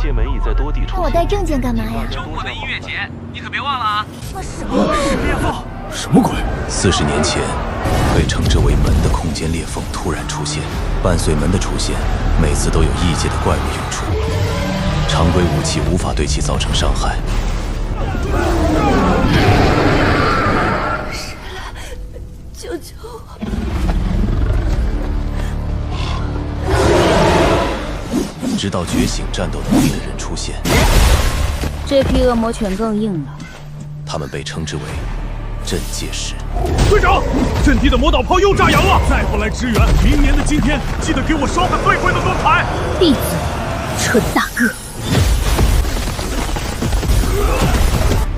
界门已在多地出现。那我带证件干嘛呀？周末的音乐节，你可别忘了啊！我什么？裂缝？什么鬼？40年前，被称之为门的空间裂缝突然出现，伴随门的出现，每次都有异界的怪物涌出，常规武器无法对其造成伤害。救救我！直到觉醒战斗能力的人出现，这批恶魔犬更硬了。他们被称之为镇界师。队长，阵地的魔导炮又炸阳了，再不来支援，明年的今天记得给我烧个最贵的盾牌。闭嘴，蠢大个！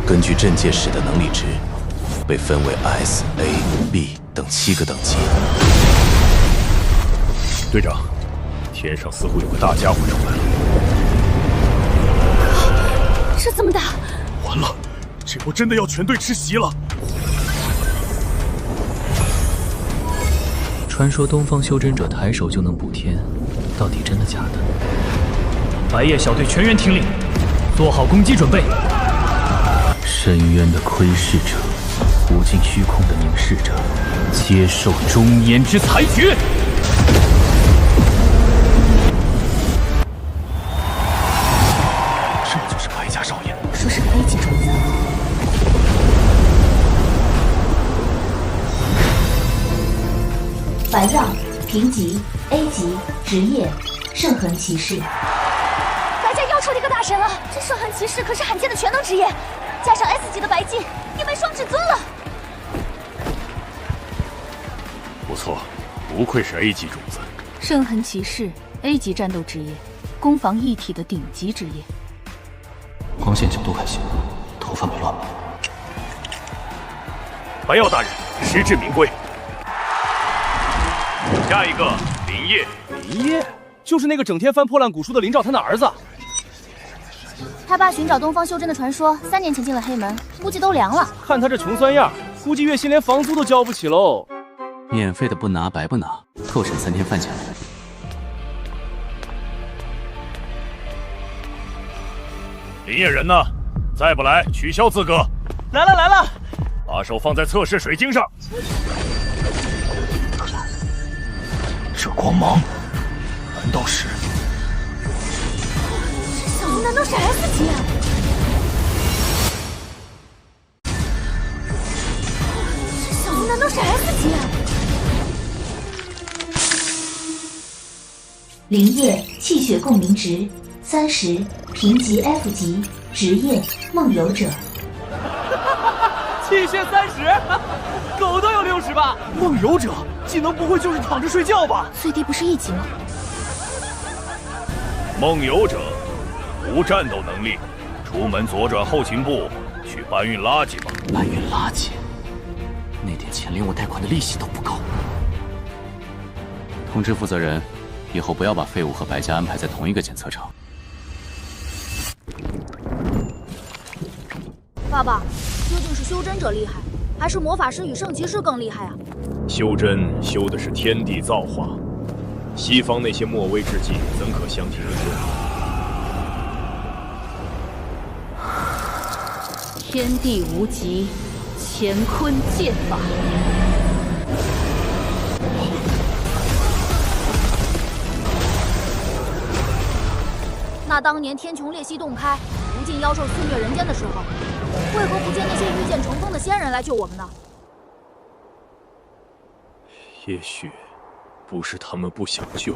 根据镇界师的能力值，被分为 S、A、B 等7个等级。队长，天上似乎有个大家伙出来了。这怎么打？完了，这波真的要全队吃席了。传说东方修真者抬手就能补天，到底真的假的？白夜小队全员听令，做好攻击准备。深渊的窥视者，无尽虚空的凝视者，接受终焉之裁决。这就是白家少爷，说是个 A 级种子。白曜评级 A 级，职业圣痕骑士。白家又出了一个大神了，这圣痕骑士可是罕见的全能职业，加上 S 级的白金，你们双至尊了。不错，不愧是 A 级种子。圣痕骑士 A 级战斗职业，攻防一体的顶级职业。光线角度还行，头发没乱吧？白曜大人，实至名归。下一个，林业。林业，就是那个整天翻破烂古书的林兆他的儿子。他爸寻找东方修真的传说，3年前进了黑门，估计都凉了。看他这穷酸样，估计月薪连房租都交不起喽。免费的不拿白不拿，透审3天饭钱。林业人呢？再不来，取消资格。来了来了，把手放在测试水晶上。这光芒，难道是？小子难道是 S 级？小子难道是 S 级？林业气血共鸣值30，评级 F 级，职业梦游者。气血30，狗都有60吧？梦游者技能不会就是躺着睡觉吧？最低不是1级吗？梦游者无战斗能力，出门左转后勤部去搬运垃圾吧。搬运垃圾，那点钱连我贷款的利息都不够。通知负责人，以后不要把废物和白家安排在同一个检测场。爸爸，究竟是修真者厉害，还是魔法师与圣骑士更厉害啊？修真修的是天地造化，西方那些莫微之技怎可相提并论？天地无极，乾坤剑法。那当年天穹裂隙洞开，无尽妖兽肆虐人间的时候，为何不见那些御剑重峰的仙人来救我们呢？也许不是他们不想救，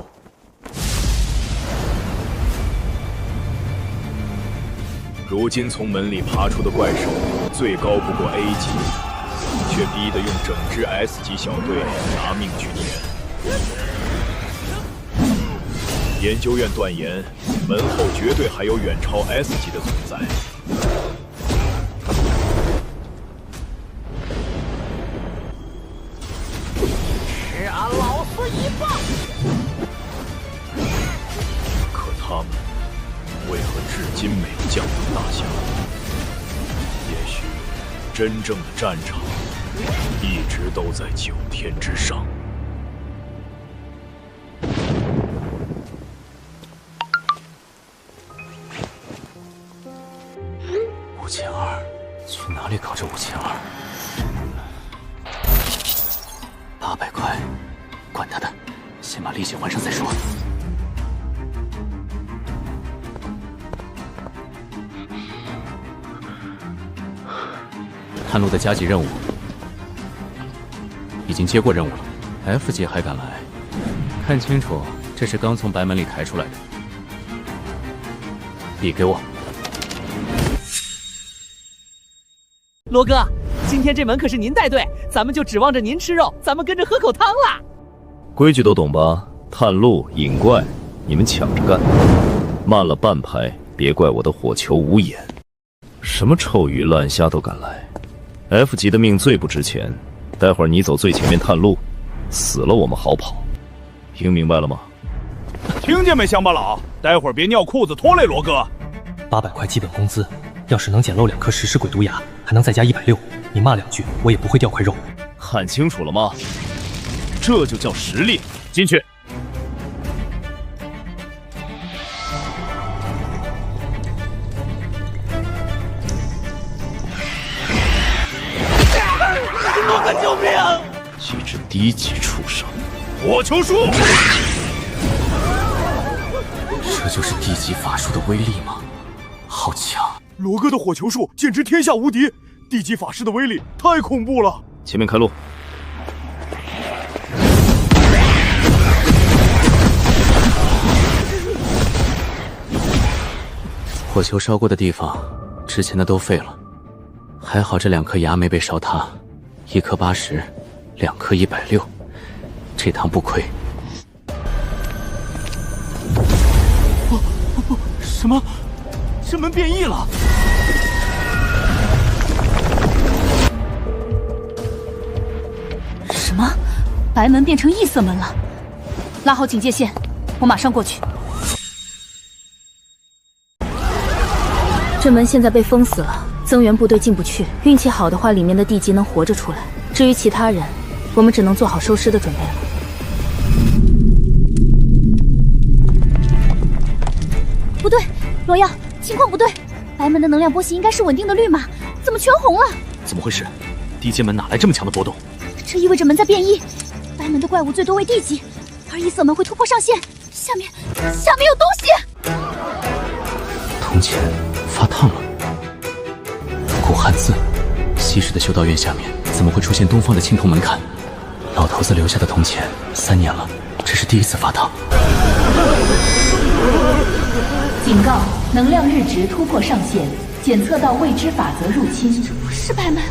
如今从门里爬出的怪兽最高不过 A 级，却逼得用整支 S 级小队拿命去填。研究院断言，门后绝对还有远超 S 级的存在。吃俺老孙一棒！可他们为何至今没有降临大夏？也许真正的战场一直都在9天之上。5200，去哪里搞这5200？800块，管他的，先把利息还上再说。探路的加急任务已经接过任务了 ，F 级还敢来？看清楚，这是刚从白门里抬出来的。笔给我。罗哥，今天这门可是您带队，咱们就指望着您吃肉，咱们跟着喝口汤啦。规矩都懂吧？探路、引怪，你们抢着干，慢了半拍，别怪我的火球无眼。什么臭鱼烂虾都敢来 ，F 级的命最不值钱。待会儿你走最前面探路，死了我们好跑。听明白了吗？听见没，乡巴佬？待会儿别尿裤子拖累罗哥。800块基本工资，要是能捡漏2颗食尸鬼毒牙，还能再加160。你骂2句，我也不会掉块肉。看清楚了吗？这就叫实力。进去。罗哥，救命！一只低级畜生！火球术。这就是地级法术的威力吗？好强！罗哥的火球术简直天下无敌，地级法师的威力太恐怖了。前面开路。火球烧过的地方，之前的都废了，还好这2颗牙没被烧塌，1颗80，2颗160，这趟不亏。什么？这门变异了！什么？白门变成异色门了？拉好警戒线，我马上过去。这门现在被封死了，增援部队进不去。运气好的话，里面的地级能活着出来。至于其他人，我们只能做好收尸的准备了。不对，罗耀，情况不对，白门的能量波形应该是稳定的绿码，怎么全红了？怎么回事？地阶门哪来这么强的波动？这意味着门在变异，白门的怪物最多为地级，而异色门会突破上限。下面有东西！铜钱发烫了，古汉字，西式的修道院下面怎么会出现东方的青铜门槛？老头子留下的铜钱3年了，这是第一次发烫。警告：能量阈值突破上限，检测到未知法则入侵。这不是白门，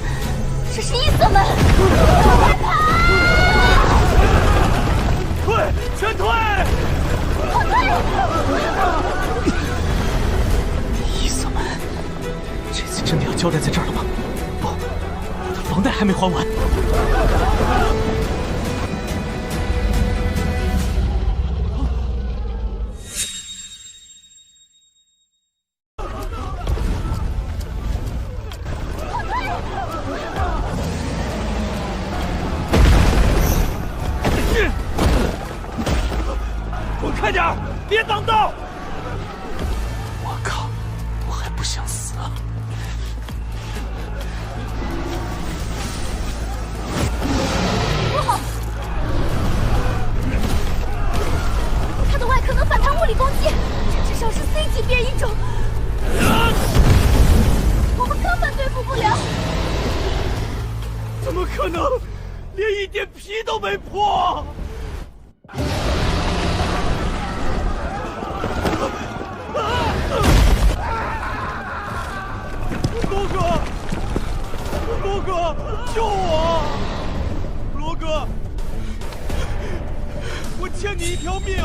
这是异色门！退，全退！异色门，这次真的要交代在这儿了吗？不，我的房贷还没还完。快点，别挡道！我靠，我还不想死啊！不好，它的外壳能反弹物理攻击，这至少是 C 级变异种，我们根本对付不了。怎么可能？连一点皮都没破！罗哥，救我！罗哥，我欠你一条命！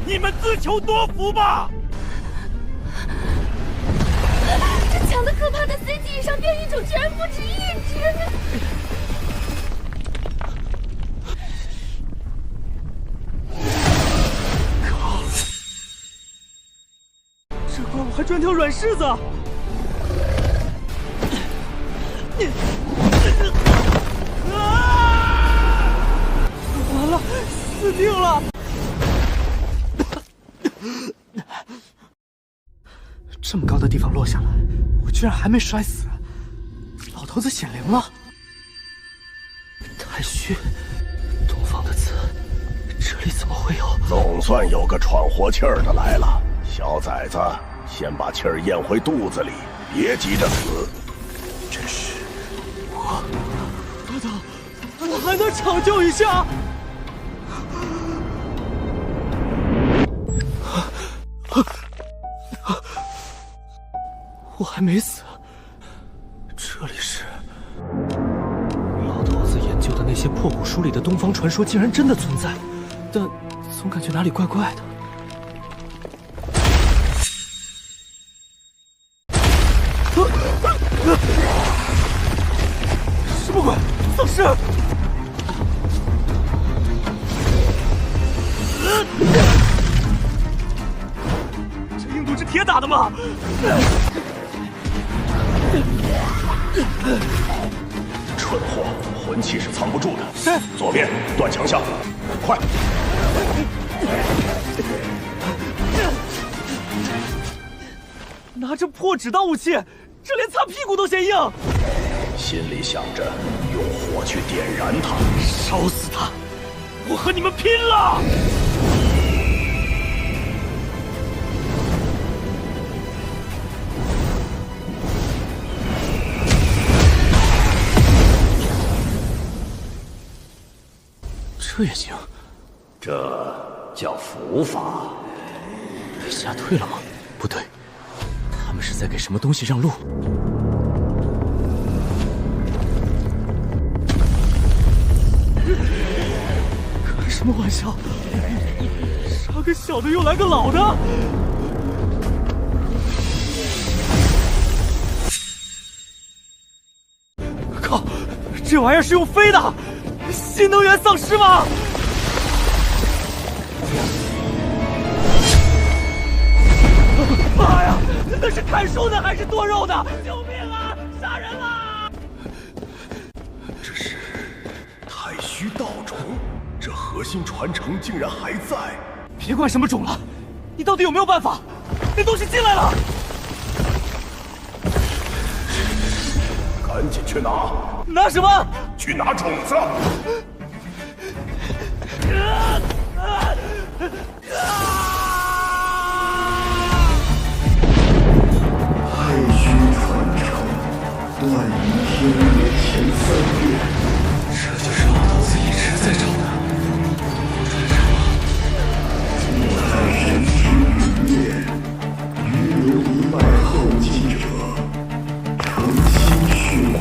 你们自求多福吧！这强的可怕的 C 级以上变异种居然不止1只！这怪物还专挑软柿子！完了，死定了！这么高的地方落下来，居然还没摔死，老头子显灵了。太虚，东方的字，这里怎么会有？总算有个喘活气儿的来了。小崽子，先把气儿咽回肚子里，别急着死。真是我，阿导，我还能抢救一下。我还没死，这里是老头子研究的那些破古书里的东方传说，竟然真的存在，但总感觉哪里怪怪的。什么鬼？丧尸！这硬度是铁打的吗？蠢货，魂器是藏不住的。左边断墙下，快！拿着破纸当武器，这连擦屁股都嫌硬。心里想着用火去点燃它，烧死他！我和你们拼了！这也行？这叫伏法。吓退了吗？不对，他们是在给什么东西让路。开什么玩笑？杀个小的又来个老的！靠，这玩意儿是用飞的！新能源丧尸吗？妈呀，那是砍树的还是剁肉的？救命啊！杀人了！这是太虚道种，这核心传承竟然还在。别管什么种了，你到底有没有办法？那东西进来了！赶紧去拿！拿什么？去拿种子！太虚传承，断于天灭前3月，这就是老头子一直在找的。太神之余灭，余留一脉后继者，诚心续国。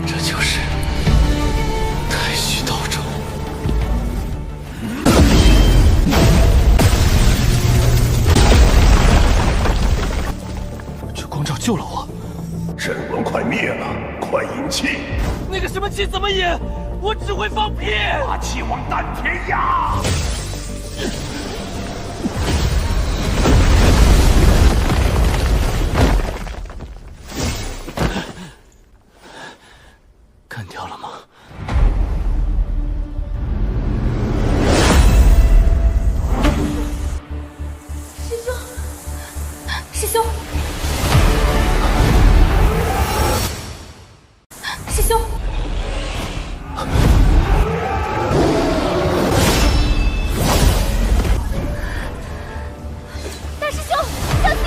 这就是太虚道种。这光照救了我。阵纹快灭了，快引气！那个什么气怎么引？我只会放屁！把气往丹田压！干掉了吗？师兄，师兄，大师兄，小心！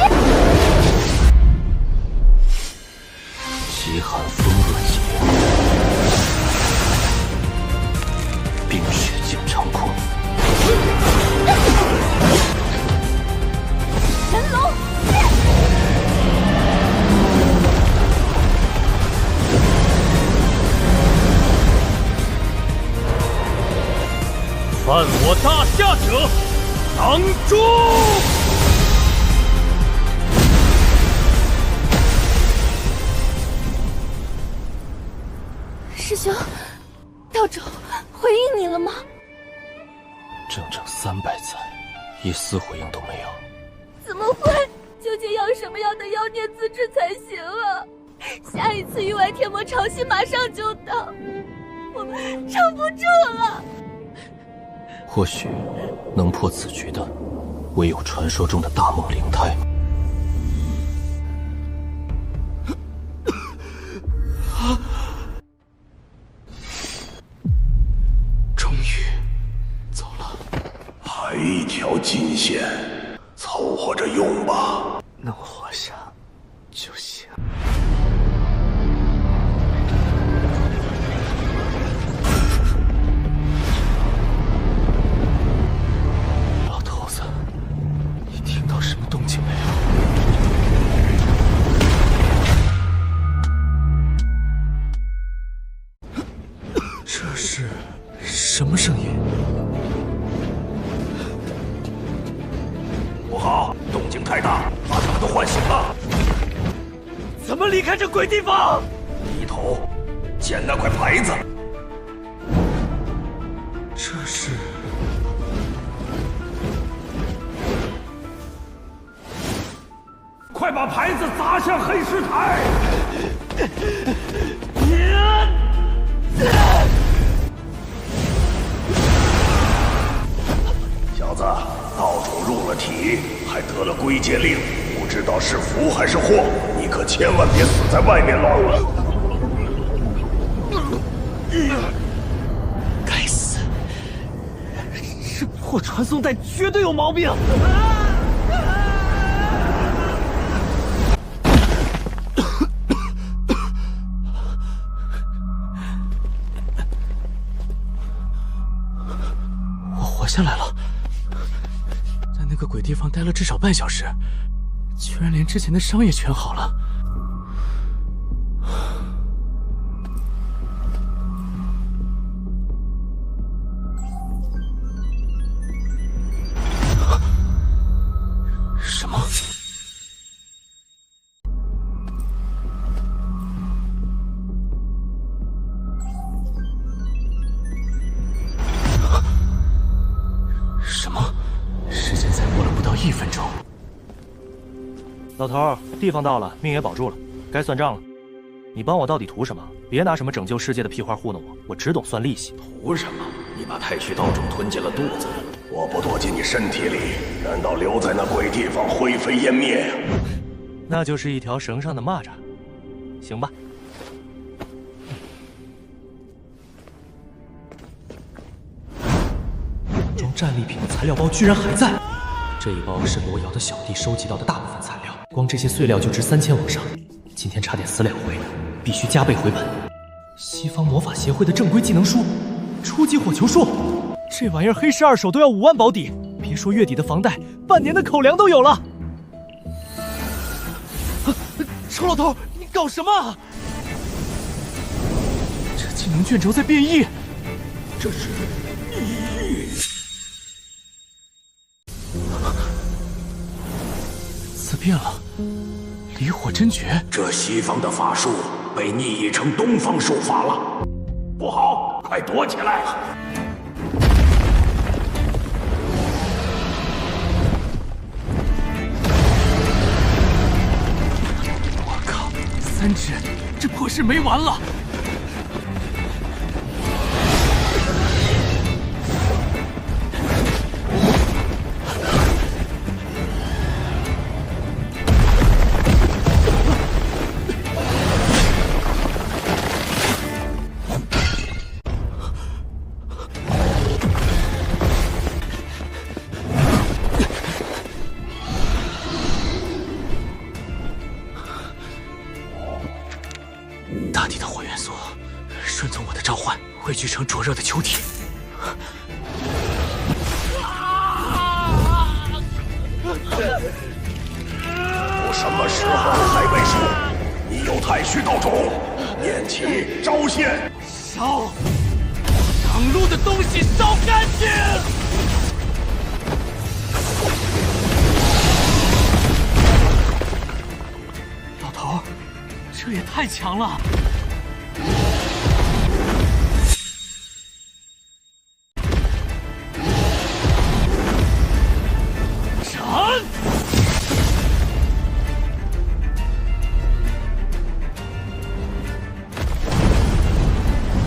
极寒风恶劫，冰雪剑长空，神龙犯我大夏者，当诛！师兄，道种回应你了吗？整整300载，一丝回应都没有。怎么会？究竟要什么样的妖孽资质才行啊？下一次域外天魔潮汐马上就到，我撑不住了。或许能破此局的，唯有传说中的大梦灵胎。活着用吧。能活下就行。老头子，你听到什么动静没有？这是什么声音？不好，动静太大，把他们都唤醒了。怎么离开这鬼地方？低头，捡那块牌子。这是……快把牌子砸向黑石台！小子，道主入了体，还得了归界令，不知道是福还是祸，你可千万别死在外面喽！该死，这破传送带绝对有毛病！活下来了，在那个鬼地方待了至少半小时，居然连之前的伤也全好了。什么？什么？时间才过了不到1分钟。老头，地方到了，命也保住了，该算账了。你帮我到底图什么？别拿什么拯救世界的屁话糊弄我，我只懂算利息。图什么？你把太虚道种吞进了肚子，我不躲进你身体里，难道留在那鬼地方灰飞烟灭？那就是一条绳上的蚂蚱，行吧？装战利品的材料包居然还在，这一包是罗瑶的小弟收集到的大部分材料，光这些碎料就值3000往上。今天差点死2回，必须加倍回本。西方魔法协会的正规技能书，初级火球术，这玩意儿黑市2手都要5万保底，别说月底的房贷，半年的口粮都有了。臭老头，你搞什么？这技能卷轴在变异，这是异域。字变了，离火真诀。这西方的法术被逆译成东方术法了，不好，快躲起来！我靠，3只，这破事没完了！大地的火元素，顺从我的召唤，汇聚成灼热的球体。我什么时候还未说？你有太虚道种，念起招线，烧，挡路的东西烧干净！老头，这也太强了！斩！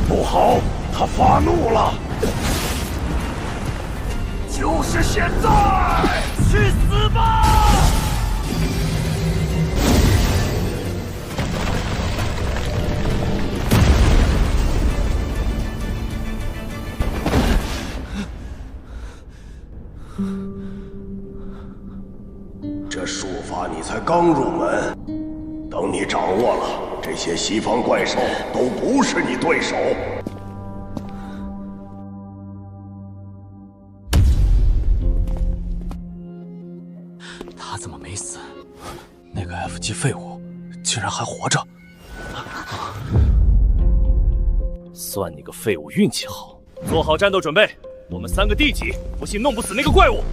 不好，他发怒了！就是现在！去死吧！这术法你才刚入门，等你掌握了，这些西方怪兽都不是你对手。他怎么没死？那个 F 级废物竟然还活着！算你个废物运气好，做好战斗准备。我们3个D级，不信弄不死那个怪物。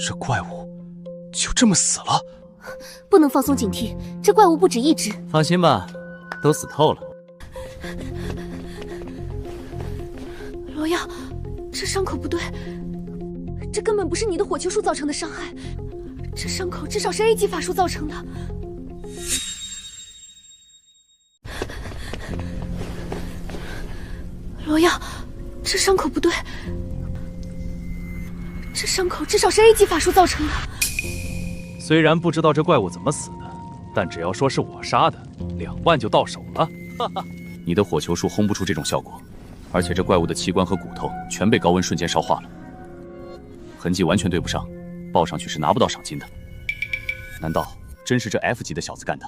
这怪物就这么死了？不能放松警惕，这怪物不止一只。放心吧，都死透了。罗耀，这伤口不对，这根本不是你的火球术造成的伤害，这伤口至少是 A 级法术造成的。罗耀，这伤口不对，这伤口至少是 A 级法术造成的。虽然不知道这怪物怎么死的，但只要说是我杀的，2万就到手了。哈哈，你的火球术轰不出这种效果，而且这怪物的器官和骨头全被高温瞬间烧化了，痕迹完全对不上，报上去是拿不到赏金的。难道真是这 F 级的小子干的？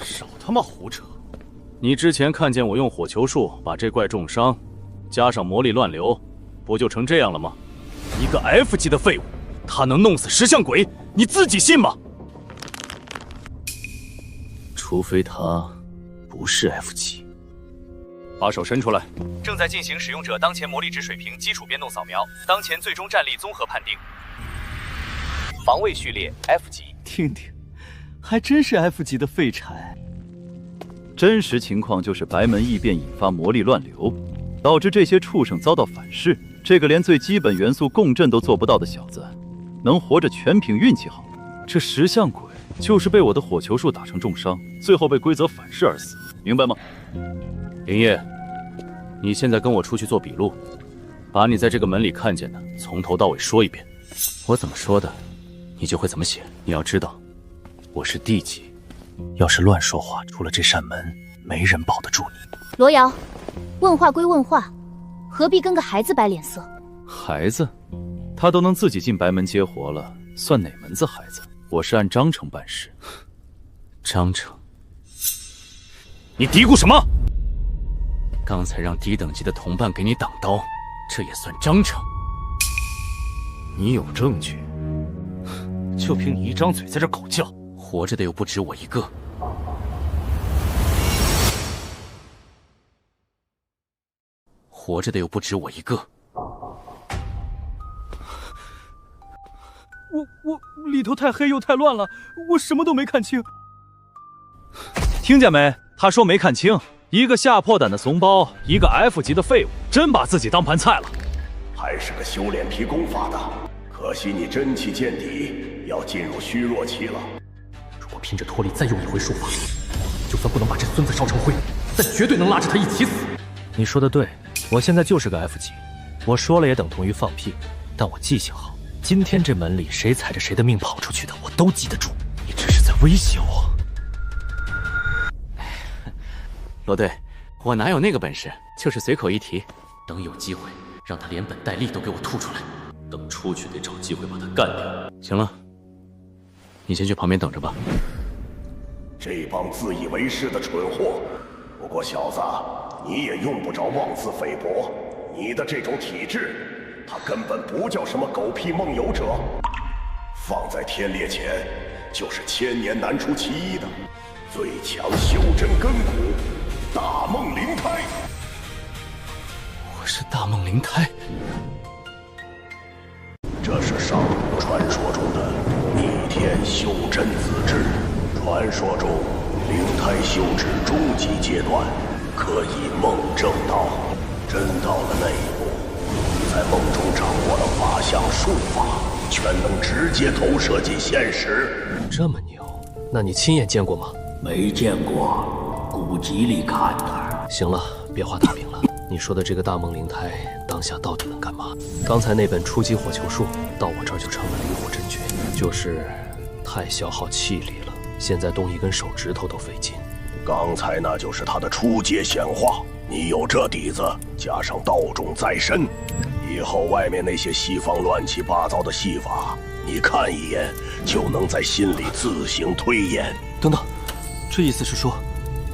少他妈胡扯！你之前看见我用火球术把这怪重伤，加上魔力乱流，不就成这样了吗？一个 F 级的废物，他能弄死石像鬼，你自己信吗？除非他不是 F 级。把手伸出来。正在进行使用者当前魔力值水平基础变动扫描，当前最终战力综合判定。防卫序列 F 级。听听，还真是 F 级的废柴。真实情况就是白门异变引发魔力乱流，导致这些畜生遭到反噬。这个连最基本元素共振都做不到的小子，能活着全凭运气好。这石像鬼就是被我的火球术打成重伤，最后被规则反噬而死，明白吗？林业，你现在跟我出去做笔录，把你在这个门里看见的从头到尾说一遍。我怎么说的，你就会怎么写。你要知道，我是D级，要是乱说话，除了这扇门，没人保得住你。罗瑶，问话归问话，何必跟个孩子摆脸色？孩子，他都能自己进白门接活了，算哪门子孩子？我是按章程办事。章程？你嘀咕什么？刚才让低等级的同伴给你挡刀，这也算章程？你有证据？就凭你一张嘴在这狗叫，活着的又不止我一个。活着的又不止我一个。我里头太黑又太乱了，我什么都没看清。听见没？他说没看清。一个吓破胆的怂包，一个 F 级的废物，真把自己当盘菜了。还是个修炼皮功法的，可惜你真气见底，要进入虚弱期了。如果拼着脱离再用一回术法，就算不能把这孙子烧成灰，但绝对能拉着他一起死。你说的对，我现在就是个 F 级，我说了也等同于放屁。但我记性好，今天这门里谁踩着谁的命跑出去的，我都记得住。你这是在威胁我？罗队，我哪有那个本事，就是随口一提。等有机会，让他连本带利都给我吐出来。等出去得找机会把他干掉。行了，你先去旁边等着吧。这帮自以为是的蠢货！不过小子，你也用不着妄自菲薄。你的这种体质，它根本不叫什么狗屁梦游者，放在天烈前，就是千年难出其一的最强修真根骨——大梦灵胎。我是大梦灵胎。这是上古传说中的逆天修真子质。传说中，灵胎修至终极阶段，可以梦正道。真到了那一步，你在梦中掌握了法相术法，全能直接投射进现实。这么牛，那你亲眼见过吗？没见过，古籍里看的。行了，别画大饼了。你说的这个大梦灵胎，当下到底能干嘛？刚才那本初级火球术到我这儿就成了离火真诀，就是太消耗气力了，现在动一根手指头都费劲。刚才那就是他的初阶显化，你有这底子，加上道种在身，以后外面那些西方乱七八糟的戏法，你看一眼就能在心里自行推演。等等，这意思是说，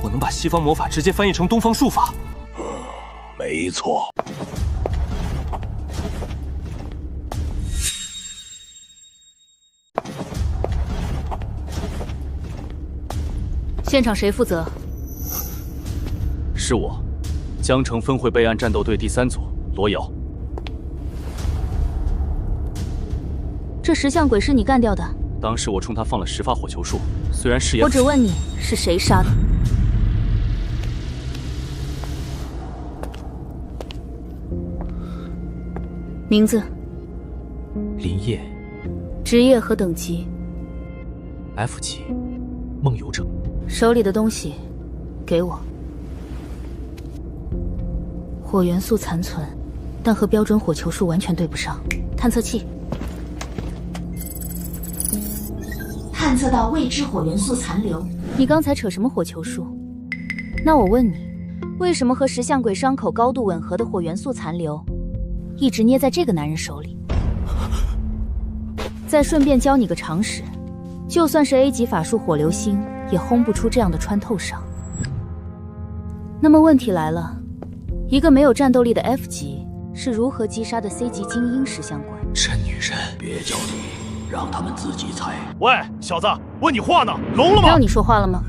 我能把西方魔法直接翻译成东方术法？没错。现场谁负责？是我，江城分会备案战斗队第3组罗瑶。这石像鬼是你干掉的？当时我冲他放了10发火球术，虽然视野……我只问你是谁杀的？名字？林业。职业和等级？F 级，梦游者。手里的东西，给我。火元素残存，但和标准火球术完全对不上。探测器。探测到未知火元素残留。你刚才扯什么火球术？那我问你，为什么和石像鬼伤口高度吻合的火元素残留，一直捏在这个男人手里？再顺便教你个常识，就算是 A 级法术火流星，也轰不出这样的穿透伤。那么问题来了，一个没有战斗力的 F 级是如何击杀的 C 级精英石像鬼？这女人，别着急，让他们自己猜。喂，小子，问你话呢，聋了吗？让你说话了吗？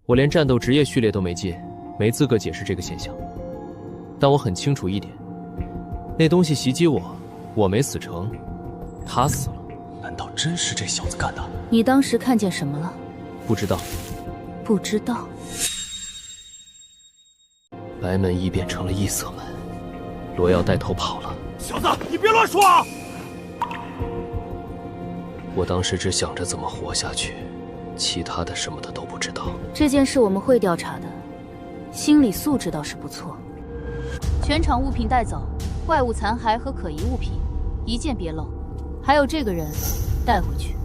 我连战斗职业序列都没进，没资格解释这个现象。但我很清楚一点，那东西袭击我，我没死成，他死了。难道真是这小子干的？你当时看见什么了？不知道。不知道。白门一变成了异色门，罗耀带头跑了。小子，你别乱说啊！我当时只想着怎么活下去，其他的什么的都不知道。这件事我们会调查的，心理素质倒是不错。全场物品带走，怪物残骸和可疑物品一件别漏。还有这个人，带回去。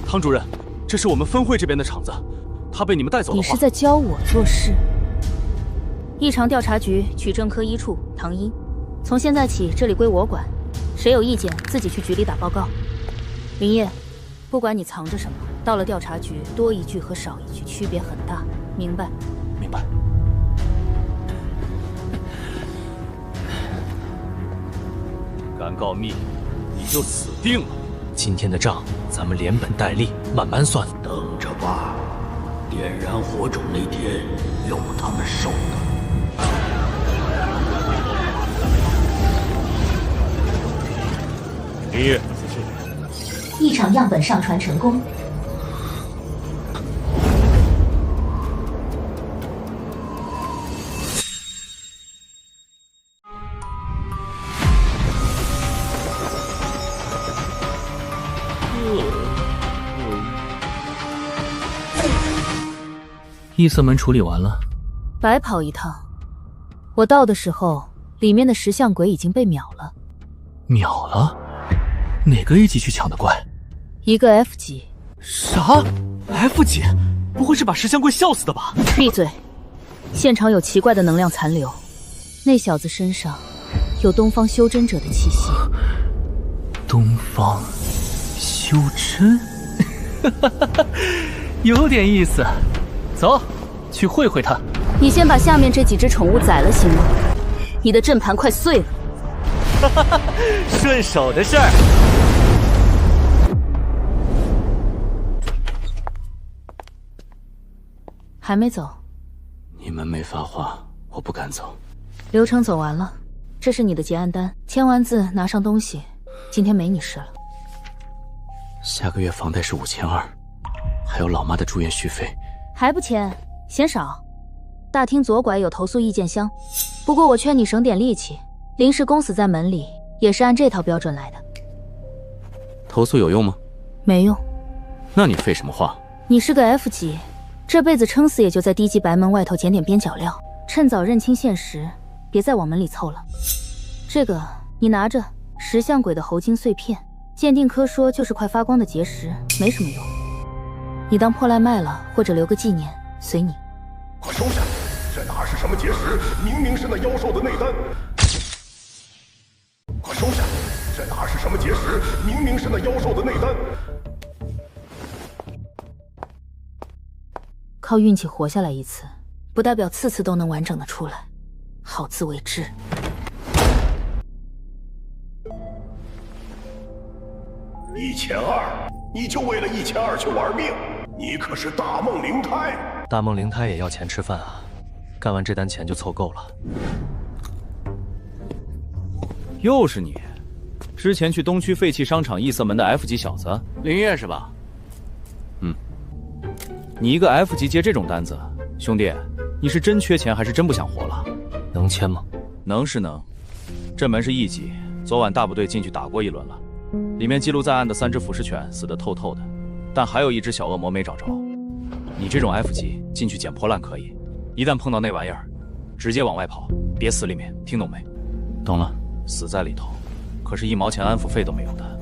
汤主任，这是我们分会这边的场子，他被你们带走的话，你是在教我做事？异常调查局取证科1处唐英，从现在起这里归我管，谁有意见自己去局里打报告。林业，不管你藏着什么，到了调查局多一句和少一句区别很大，明白？明白。敢告密，你就死定了。今天的账，咱们连本带利，慢慢算。等着吧，点燃火种那天，有他们受的。林业，异常样本上传成功。异色门处理完了，白跑一趟。我到的时候，里面的石像鬼已经被秒了。秒了？哪个 A 级去抢的怪？一个 F 级。啥 ？F 级？不会是把石像鬼笑死的吧？闭嘴！现场有奇怪的能量残留，那小子身上有东方修真者的气息。东方修真？有点意思。走，去会会他。你先把下面这几只宠物宰了，行吗？你的阵盘快碎了。顺手的事儿。还没走？你们没发话，我不敢走。流程走完了，这是你的结案单，签完字拿上东西。今天没你事了。下个月房贷是5200，还有老妈的住院续费。还不签？嫌少？大厅左拐有投诉意见箱，不过我劝你省点力气。临时公死在门里，也是按这套标准来的。投诉有用吗？没用。那你废什么话？你是个 F 级，这辈子撑死也就在低级白门外头捡点边角料，趁早认清现实，别再往门里凑了。这个你拿着，石像鬼的猴筋碎片，鉴定科说就是块发光的结石，没什么用。你当破烂卖了，或者留个纪念，随你。快收下！这哪是什么么结石？明明是那妖兽的内丹。快收下！这哪是什么结石？明明是那妖兽的内丹。靠运气活下来一次，不代表次次都能完整的出来，好自为之。1200，你就为了1200去玩命？你可是大梦灵胎。大梦灵胎也要钱吃饭啊，干完这单钱就凑够了。又是你，之前去东区废弃商场异色门的 F 级小子林业是吧？你一个 F 级接这种单子，兄弟，你是真缺钱还是真不想活了？能签吗？能是能，这门是 E 级，昨晚大部队进去打过一轮了，里面记录在案的3只腐蚀犬死得透透的，但还有1只小恶魔没找着。你这种 F 级进去捡破烂可以，一旦碰到那玩意儿，直接往外跑，别死里面，听懂没？懂了。死在里头，可是1毛钱安抚费都没有的。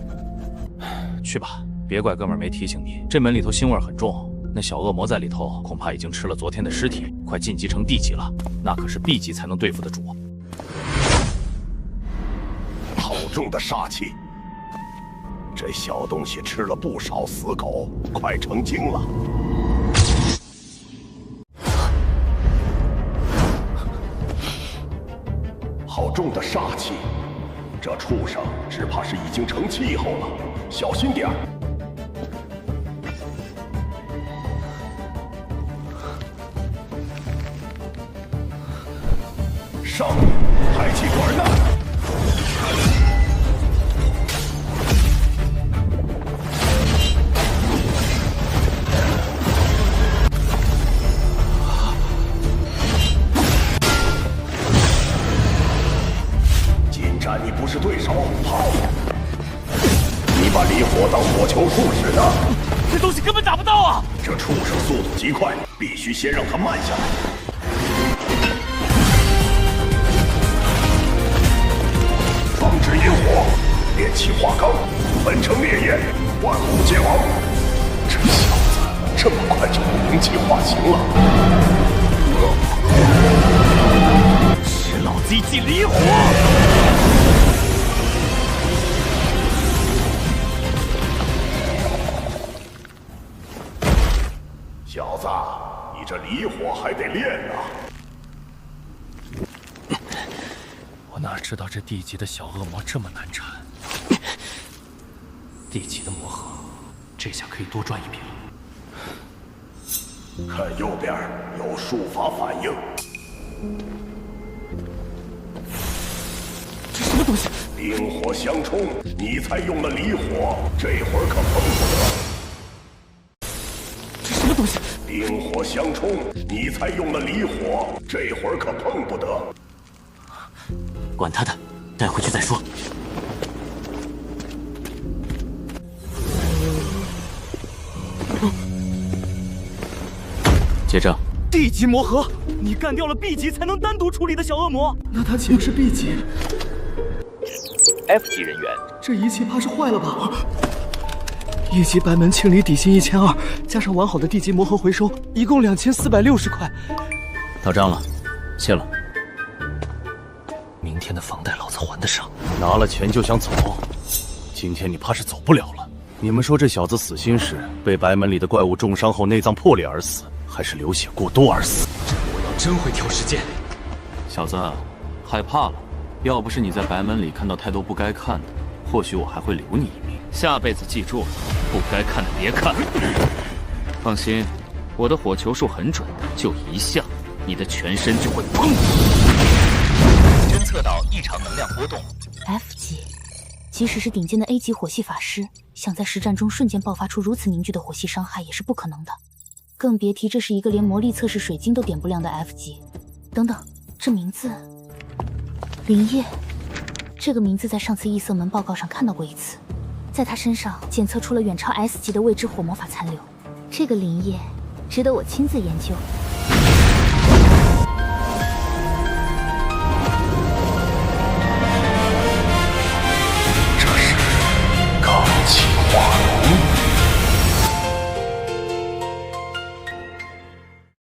去吧，别怪哥们儿没提醒你，这门里头腥味很重。那小恶魔在里头，恐怕已经吃了昨天的尸体，快晋级成 D 级了，那可是 B 级才能对付得住。好重的煞气！这小东西吃了不少死狗，快成精了。好重的煞气！这畜生只怕是已经成气候了，小心点儿。上，排气管呢？近战你不是对手，跑！你把离火当火球术使呢？这东西根本打不到啊！这畜生速度极快，必须先让他慢下来。放置引火，炼气化罡，焚成烈焰，万物皆亡。这小子这么快就能灵气化形了，吃老子一记离火！小子，你这离火还得练呢。我哪知道这D级的小恶魔这么难缠？D级的魔盒，这下可以多赚一笔了。看右边有术法反应。这什么东西？冰火相冲，你才用了离火，这会儿可碰不得。这什么东西？冰火相冲，你才用了离火，这会儿可碰不得。管他的，带回去再说。结账。D 级魔盒，你干掉了 B 级才能单独处理的小恶魔，那他岂不是 B 级 ？F 级人员，这仪器怕是坏了吧？1级白门清理底薪1200，加上完好的 D 级魔盒回收，一共2460块。到账了，谢了。明天的房贷老子还得上。拿了钱就想走，今天你怕是走不了了。你们说这小子死心是被白门里的怪物重伤后内脏破裂而死，还是流血过多而死？这魔妖真会挑时间。小子，害怕了？要不是你在白门里看到太多不该看的，或许我还会留你一命。下辈子记住了，不该看的别看。放心，我的火球术很准，就一下，你的全身就会砰！侦测到异常能量波动。F 级，即使是顶尖的 A 级火系法师，想在实战中瞬间爆发出如此凝聚的火系伤害也是不可能的，更别提这是一个连魔力测试水晶都点不亮的 F 级。等等，这名字，林烨，这个名字在上次异色门报告上看到过一次，在他身上检测出了远超 S 级的未知火魔法残留。这个林烨值得我亲自研究。